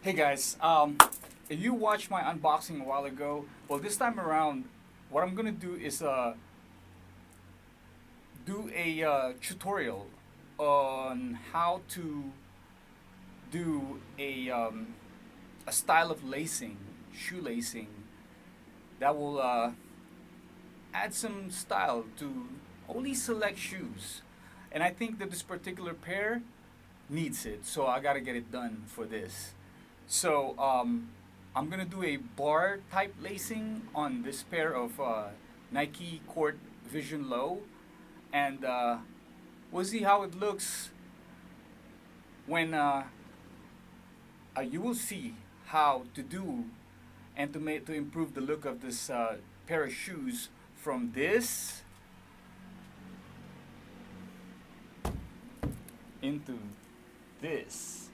Hey guys, if you watched my unboxing a while ago, well, this time around, what I'm gonna do is do a tutorial on how to do a style of lacing, shoelacing, that will add some style to only select shoes. And I think that this particular pair needs it, so I gotta get it done for this. So I'm gonna do a bar type lacing on this pair of Nike Court Vision Low, and we'll see how it looks when you will see how to do and to improve the look of this pair of shoes from this into this.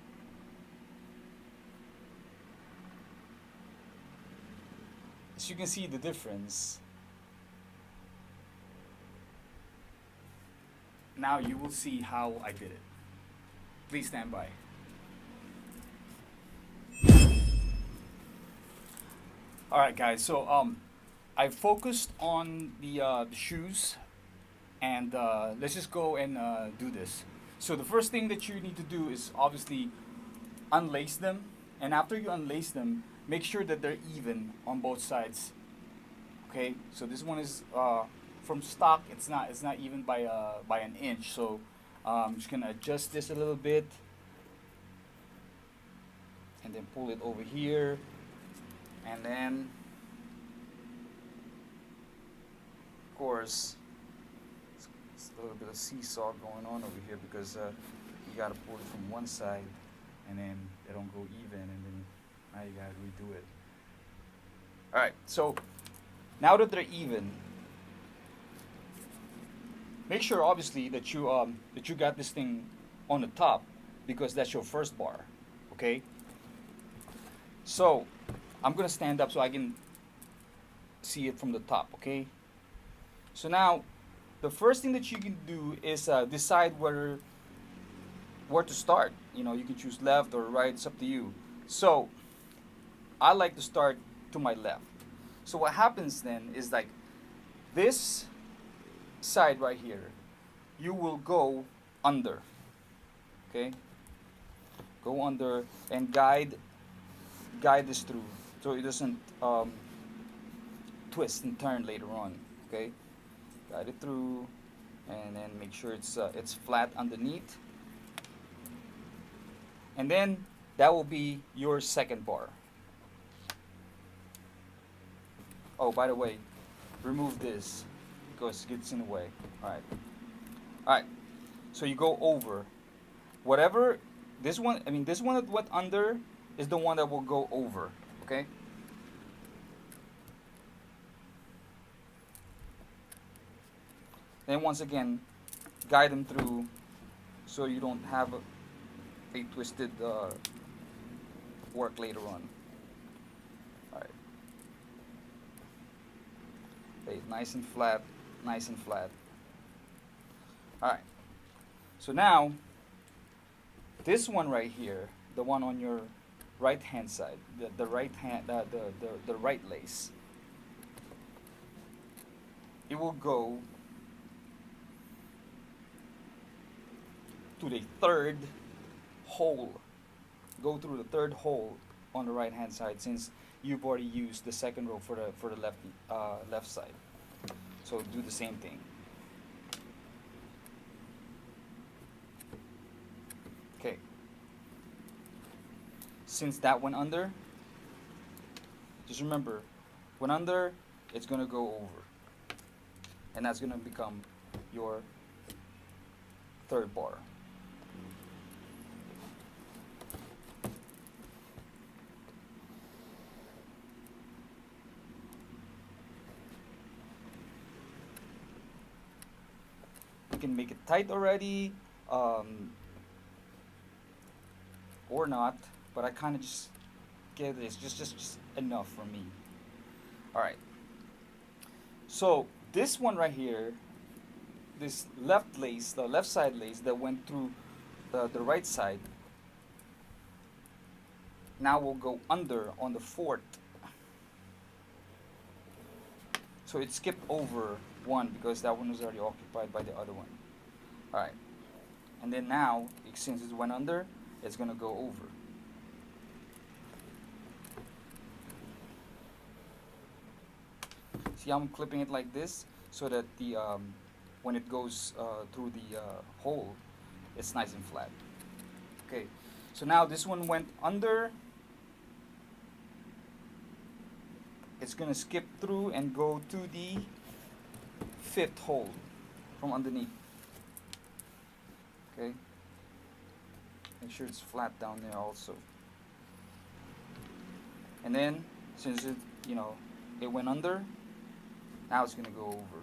As you can see the difference, now you will see how I did it. Please stand by. All right, guys. So I focused on the shoes, and let's just go and do this. So the first thing that you need to do is obviously unlace them, and after you unlace them, make sure that they're even on both sides. Okay. So this one is from stock. It's not even by an inch. So I'm just gonna adjust this a little bit, and then pull it over here, and then of course it's a little bit of seesaw going on over here because you gotta pull it from one side, and then they don't go even, and then now you gotta redo it. All right, so now that they're even, make sure obviously that you got this thing on the top because that's your first bar. Okay. So I'm gonna stand up so I can see it from the top. Okay. So now the first thing that you can do is decide where to start. You know, you can choose left or right. It's up to you. So I like to start to my left. So what happens then is like this side right here, you will go under. Okay, go under and guide this through so it doesn't twist and turn later on. Okay, guide it through, and then make sure it's flat underneath, and then that will be your second bar. Oh, by the way, remove this because it gets in the way. All right. All right. So you go over whatever this one. I mean, this one that went under is the one that will go over. Okay. Then once again, guide them through so you don't have a twisted work later on. All right. Okay, nice and flat, nice and flat. All right. So now, this one right here, the one on your right hand side, the right hand, the right lace, it will go to the third hole. Go through the third hole on the right hand side since you've already used the second row for the left side. So do the same thing. Okay. Since that went under, just remember, when under, it's gonna go over, and that's gonna become your third bar. You can make it tight already, or not, but I kind of just get this just enough for me. All right. So this one right here, this left lace, the left side lace that went through the right side, Now we'll go under on the fourth. So it skipped over one because that one was already occupied by the other one. Alright. And then now, since it went under, it's going to go over. See how I'm clipping it like this so that the when it goes through the hole, it's nice and flat. Okay, so now this one went under. It's gonna skip through and go to the fifth hole from underneath. Okay, make sure it's flat down there also. And then since it, it went under, now it's gonna go over.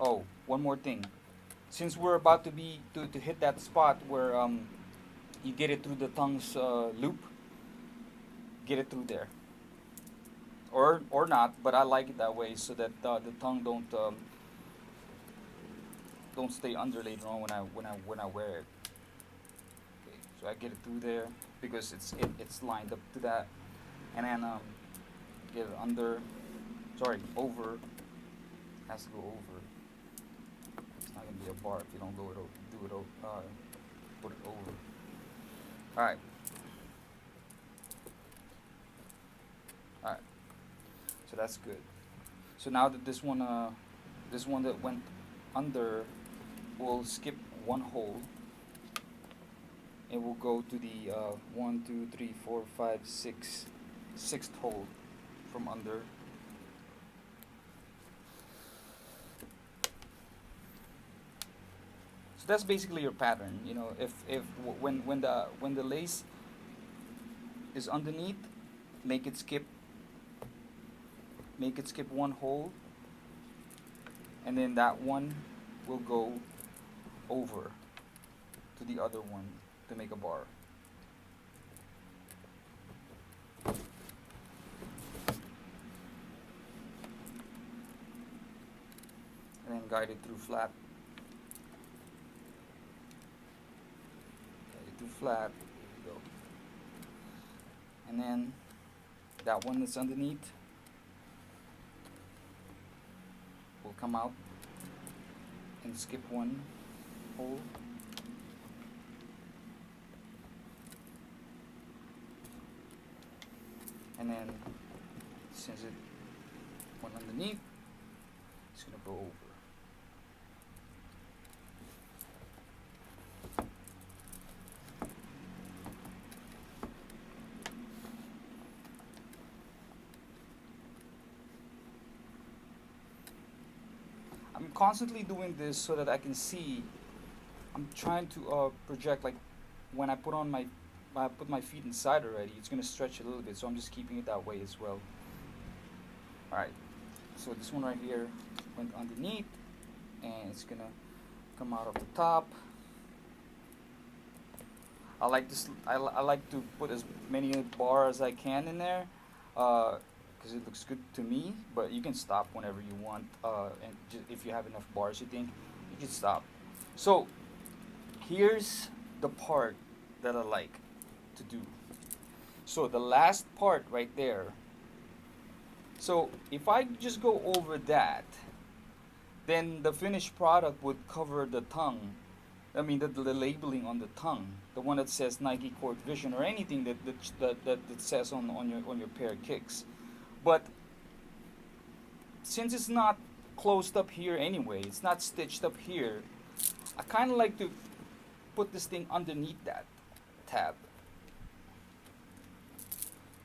Oh, one more thing. Since we're about to hit that spot where you get it through the tongue's loop, get it through there. Or not, but I like it that way so that the tongue don't stay under later on when I wear it. Okay, so I get it through there because it's lined up to that, and then get it under. Sorry, over. Has to go over. It's not gonna be a bar if you don't put it over. All right. All right. So that's good. So now that this one that went under will skip one hole. It will go to the 1, 2, 3, 4, 5, 6, sixth hole from under. So that's basically your pattern. If when the lace is underneath, make it skip one hole, and then that one will go over to the other one to make a bar. And then guide it through flat. Guide it through flat. There you go. And then that one that's underneath will come out and skip one hole. And then since it went underneath, it's going to go over. I'm constantly doing this so that I can see. I'm trying to project, like when I put my feet inside already, it's gonna stretch a little bit, so I'm just keeping it that way as well. Alright, so this one right here went underneath, and it's gonna come out of the top. I like to put as many bar as I can in there, because it looks good to me, but you can stop whenever you want, and if you have enough bars you think, you can stop. So here's the part that I like to do. So the last part right there, so if I just go over that, then the finished product would cover the tongue. I mean the labeling on the tongue, the one that says Nike Court Vision or anything that says on your pair of kicks. But since it's not closed up here anyway, it's not stitched up here, I kind of like to put this thing underneath that tab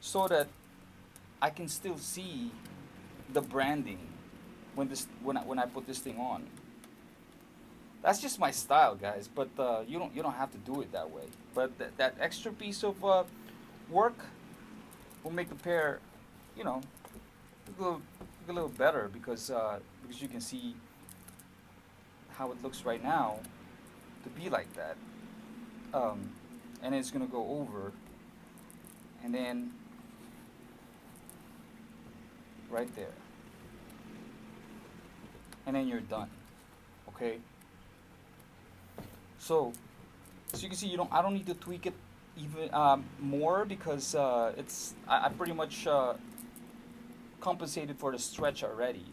so that I can still see the branding when I put this thing on. That's just my style, guys, but you don't have to do it that way. But that extra piece of work will make the pair, look a little better because you can see how it looks right now to be like that. And it's gonna go over, and then right there. and then you're done. Okay. So, so you can see I don't need to tweak it even more because I pretty much compensated for the stretch already.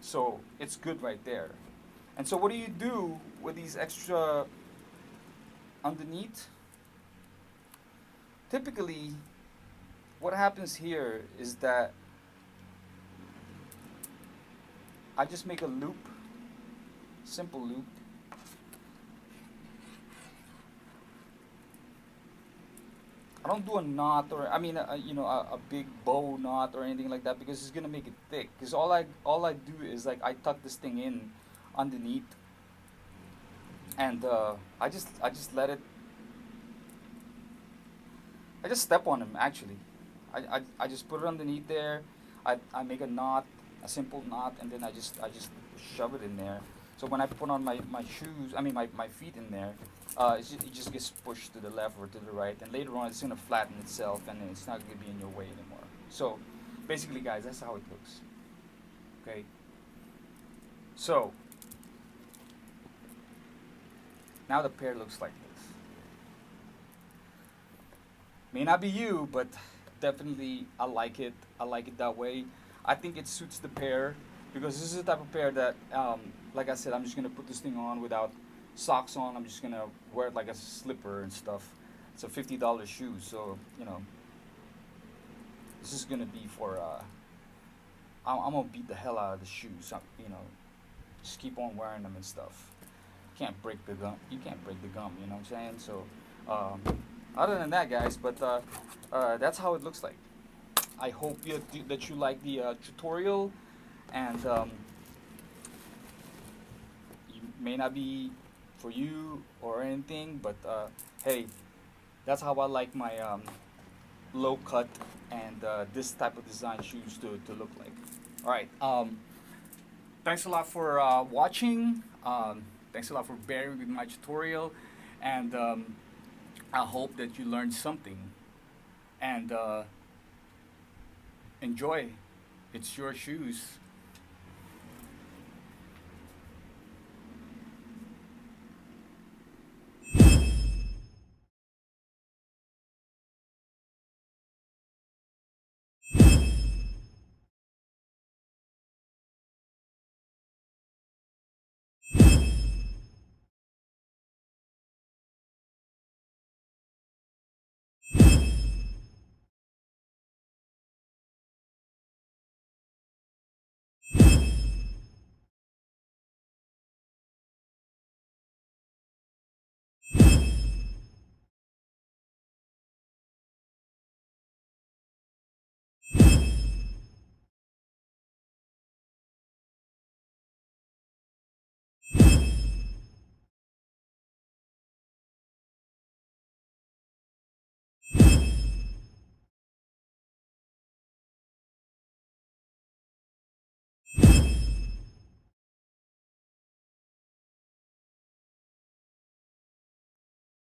So it's good right there. And so what do you do with these extra underneath? Typically, what happens here is that I just make a loop, simple loop. I don't do a knot or I mean a big bow knot or anything like that because it's gonna make it thick. Because all I do is like I tuck this thing in underneath and I just let it. I just step on them actually. I just put it underneath there. I make a knot, a simple knot, and then I just shove it in there. So when I put on my shoes, I mean my feet in there, it just gets pushed to the left or to the right, and later on it's gonna flatten itself, and it's not gonna be in your way anymore. So basically, guys, that's how it looks. Okay. So now the pair looks like this. May not be you, but definitely I like it. I like it that way. I think it suits the pair because this is the type of pair that, like I said, I'm just gonna put this thing on without socks on. I'm just gonna wear it like a slipper and stuff. It's a $50 shoe, so this is gonna be for. I'm gonna beat the hell out of the shoes. Just keep on wearing them and stuff. Can't break the gum. You can't break the gum. You know what I'm saying? So. Other than that, guys, but that's how it looks like. I hope that you like the tutorial, and you may not be for you or anything, but hey, that's how I like my low cut and this type of design shoes to look like. All right. Thanks a lot for watching. Thanks a lot for bearing with my tutorial, and I hope that you learned something and enjoy. It's your shoes.